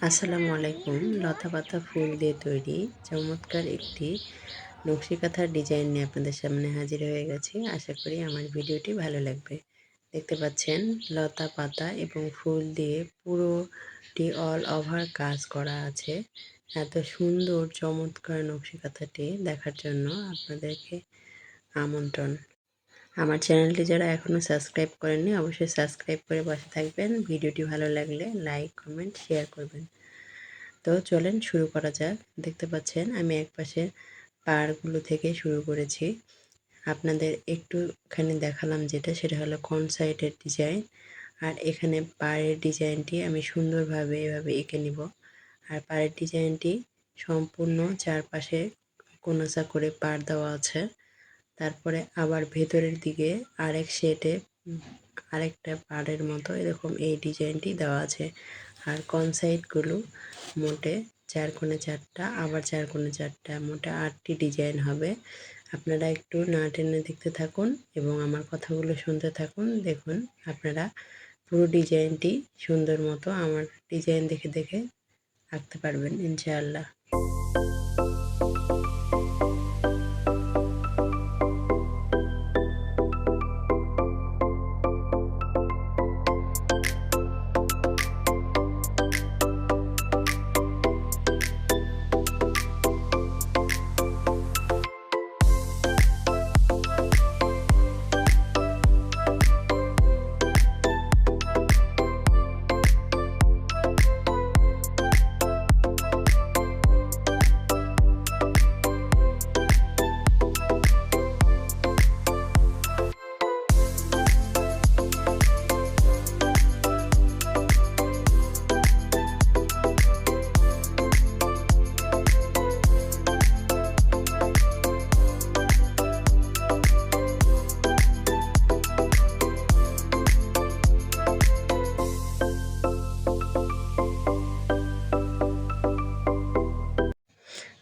আসসালামু আলাইকুম। লতা পাতা ফুল দিয়ে তৈরি চমৎকার একটি নকশি কাঁথার ডিজাইন নিয়ে আপনাদের সামনে হাজির হয়ে গেছি। আশা করি আমার ভিডিওটি ভালো লাগবে। দেখতে পাচ্ছেন লতা পাতা এবং ফুল দিয়ে পুরোটি অল ওভার কাজ করা আছে। এত সুন্দর চমৎকার নকশি কাঁথাটি দেখার জন্য আপনাদেরকে আমন্ত্রণ। আমার চ্যানেলটি যারা এখনও সাবস্ক্রাইব করেননি অবশ্যই সাবস্ক্রাইব করে পাশে থাকবেন। ভিডিওটি ভালো লাগলে লাইক, কমেন্ট, শেয়ার করবেন। তো চলেন শুরু করা যাক। দেখতে পাচ্ছেন আমি একপাশে পাড়গুলো থেকে শুরু করেছি। আপনাদের একটুখানি দেখালাম সেটা হলো কোন সাইডের ডিজাইন। আর এখানে পাড়ের ডিজাইনটি আমি সুন্দরভাবে এভাবে এঁকে নিব। আর পাড়ের ডিজাইনটি সম্পূর্ণ চারপাশে কোনাসা করে পাড় দেওয়া আছে। তারপরে আবার ভেতরের দিকে আরেক শেডে আরেকটা পাড়ের মতো এরকম এই ডিজাইনটি দেওয়া আছে। আর কোন সাইডগুলো মোটে 4 কোণে 4টা, আবার 4 কোণে 4টা, মোটে 8টি ডিজাইন হবে। আপনারা একটু না টেনে দেখতে থাকুন এবং আমার কথাগুলো শুনতে থাকুন। দেখুন আপনারা পুরো ডিজাইনটি সুন্দর মতো আমার ডিজাইন দেখে দেখে আঁকতে পারবেন ইনশাআল্লাহ।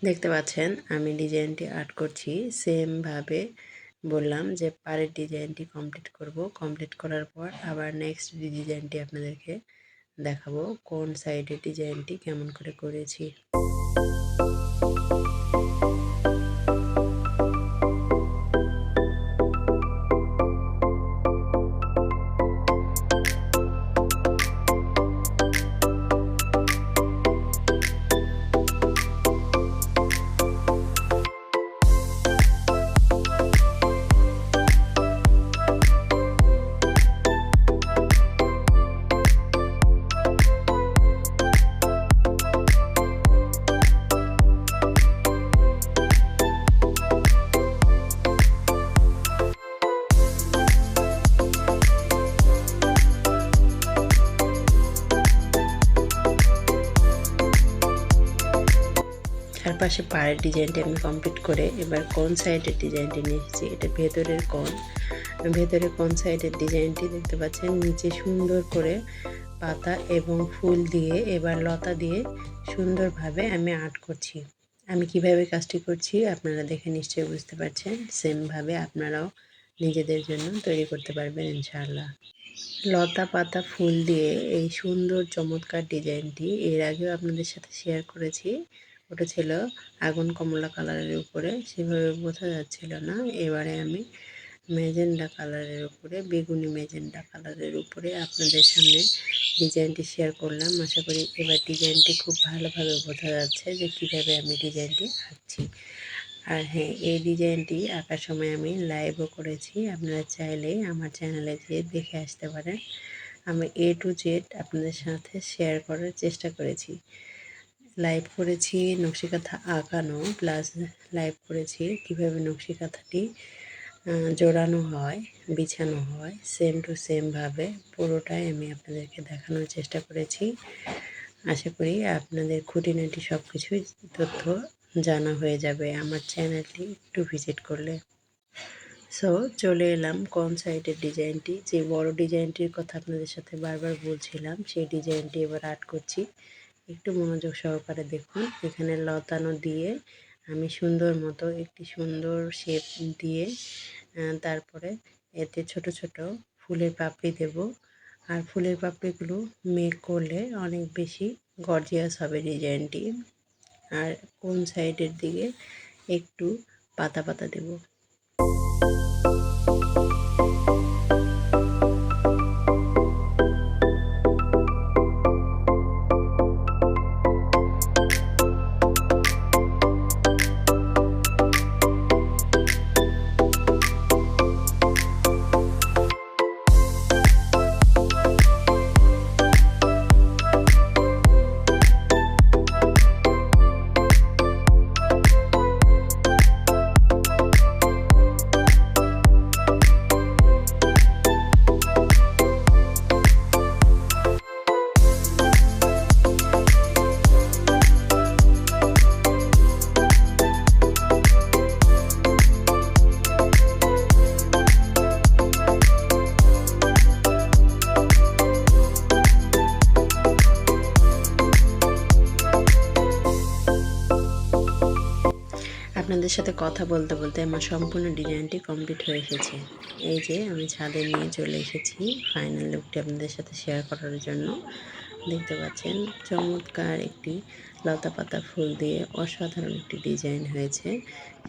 দেখতে পাচ্ছেন আমি ডিজাইনটি আর্ট করছি সেমভাবে। বললাম যে পাড়ের ডিজাইনটি কমপ্লিট করব। কমপ্লিট করার পর আবার নেক্সট ডিজাইনটি আপনাদেরকে দেখাবো কোন সাইডের ডিজাইনটি কেমন করে করেছি। চারপাশে পাড়ের ডিজাইনটি আমি কমপ্লিট করে এবার কোন সাইডের ডিজাইনটি নিয়ে এসেছি। এটা ভেতরের কোণ। ভেতরের কোণ সাইডের ডিজাইনটি দেখতে পাচ্ছেন নিচে সুন্দর করে পাতা এবং ফুল দিয়ে এবার লতা দিয়ে সুন্দরভাবে আমি আর্ট করছি। আমি কিভাবে কাজটি করছি আপনারা দেখে নিশ্চয়ই বুঝতে পারছেন। সেমভাবে আপনারাও নিজেদের জন্য তৈরি করতে পারবেন ইনশাআল্লাহ। লতা পাতা ফুল দিয়ে এই সুন্দর চমৎকার ডিজাইনটি এর আগেও আপনাদের সাথে শেয়ার করেছি। ওটা ছিল আগুন কমলা কালারের উপরে, সেভাবে বোঝা যাচ্ছিল না। এবারে আমি ম্যাজেন্ডা কালারের উপরে, বেগুনি ম্যাজেন্ডা কালারের উপরে আপনাদের সামনে ডিজাইনটি শেয়ার করলাম। আশা করি এবার ডিজাইনটি খুব ভালোভাবে বোঝা যাচ্ছে যে কীভাবে আমি ডিজাইনটি আঁকছি। আর হ্যাঁ, এই ডিজাইনটি আঁকার সময় আমি লাইভও করেছি। আপনারা চাইলে আমার চ্যানেলে যেয়ে দেখে আসতে পারেন। আমি A to Z আপনাদের সাথে শেয়ার করার চেষ্টা করেছি। লাইভ করেছি নকশিকাঁথা আঁকানো, প্লাস লাইভ করেছি কীভাবে নকশিকাঁথাটি জোড়ানো হয়, বিছানো হয়, সেম টু সেমভাবে পুরোটাই আমি আপনাদেরকে দেখানোর চেষ্টা করেছি। আশা করি আপনাদের খুঁটিনাটি সব কিছুই তথ্য জানা হয়ে যাবে আমার চ্যানেলটি একটু ভিজিট করলে। সো চলে এলাম কোন সাইডের ডিজাইনটি, যে বড় ডিজাইনটির কথা আপনাদের সাথে বারবার বলছিলাম, সেই ডিজাইনটি এবার আর্ট করছি। একটু মনোযোগ সহকারে দেখুন। এখানে লতানো দিয়ে আমি সুন্দর মতো একটি সুন্দর শেপ দিয়ে তারপরে এতে ছোট ছোট ফুলের পাপড়ি দেব। আর ফুলের পাপড়িগুলো মেক করলে অনেক বেশি গর্জিয়াস হবে ডিজাইনটি। আর কোন সাইডের দিকে একটু পাতা পাতা দেব। আপনাদের সাথে কথা বলতে বলতে আমার সম্পূর্ণ ডিজাইনটি কমপ্লিট হয়ে এসেছে। এই যে আমি ছাদে নিয়ে চলে এসেছি ফাইনাল লুকটি আপনাদের সাথে শেয়ার করার জন্য। দেখতে পাচ্ছেন চমৎকার একটি লতা পাতা ফুল দিয়ে অসাধারণ একটি ডিজাইন হয়েছে।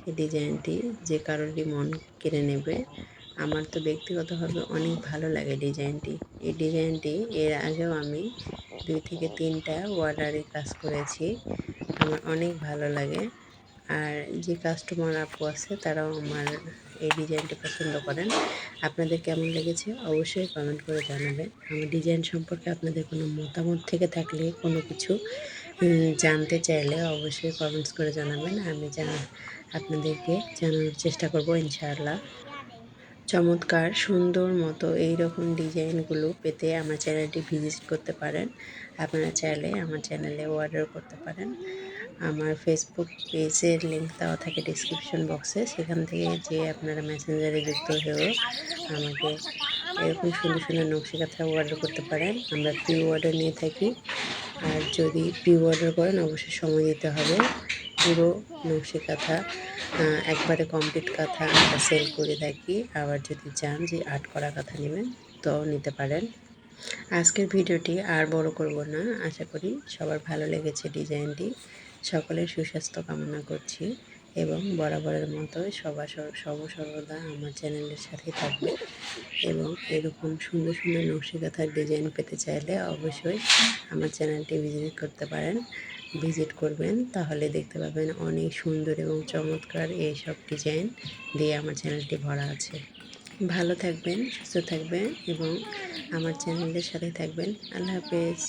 সেই ডিজাইনটি যে কারোরই মন কেড়ে নেবে। আমার তো ব্যক্তিগতভাবে অনেক ভালো লাগে ডিজাইনটি। এই ডিজাইনটি এর আগেও আমি 2 থেকে 3টা অর্ডারে কাজ করেছি। আমার অনেক ভালো লাগে। আর যে কাস্টমার আপু আছে তারাও আমার এই ডিজাইনটি পছন্দ করেন। আপনাদের কেমন লেগেছে অবশ্যই কমেন্ট করে জানাবেন। আমার ডিজাইন সম্পর্কে আপনাদের কোনো মতামত থেকে থাকলে কোনো কিছু জানতে চাইলে অবশ্যই কমেন্টস করে জানাবেন। আমি আপনাদেরকে জানানোর চেষ্টা করব ইনশাআল্লাহ। চমৎকার সুন্দর মতো এই রকম ডিজাইনগুলো পেতে আমার চ্যানেলটি ভিজিট করতে পারেন। আপনারা চাইলে আমার চ্যানেলে অর্ডার করতে পারেন। আমার ফেসবুক পেজের লিঙ্ক দেওয়া থাকে ডিসক্রিপশন বক্সে, সেখান থেকে যে আপনারা মেসেঞ্জারে যুক্ত হয়েও আমাকে এরকম সুন্দর সুন্দর নকশি কাঁথা অর্ডার করতে পারেন। আমরা প্রি অর্ডার নিয়ে থাকি। আর যদি প্রি অর্ডার করেন অবশ্যই সময় দিতে হবে। পুরো নকশি কাঁথা একবারে কমপ্লিট কাঁথা আমরা সেল করে থাকি। আবার যদি চান যে আর্ট করা কাঁথা নেবেন তো নিতে পারেন। আজকের ভিডিওটি আর বড় করব না। আশা করি সবার ভালো লেগেছে ডিজাইনটি। সকলের সুস্বাস্থ্য কামনা করছি এবং বরাবরের মতো সর্বদা আমার চ্যানেলের সাথে থাকবে এবং এরকম সুন্দর সুন্দর নকশি কাঁথার ডিজাইন পেতে চাইলে অবশ্যই আমার চ্যানেলটি ভিজিট করবেন। তাহলে দেখতে পাবেন অনেক সুন্দর এবং চমৎকার এইসব ডিজাইন দিয়ে আমার চ্যানেলটি ভরা আছে। ভালো থাকবেন, সুস্থ থাকবেন এবং আমার চ্যানেলের সাথে থাকবেন। আল্লাহ হাফেজ।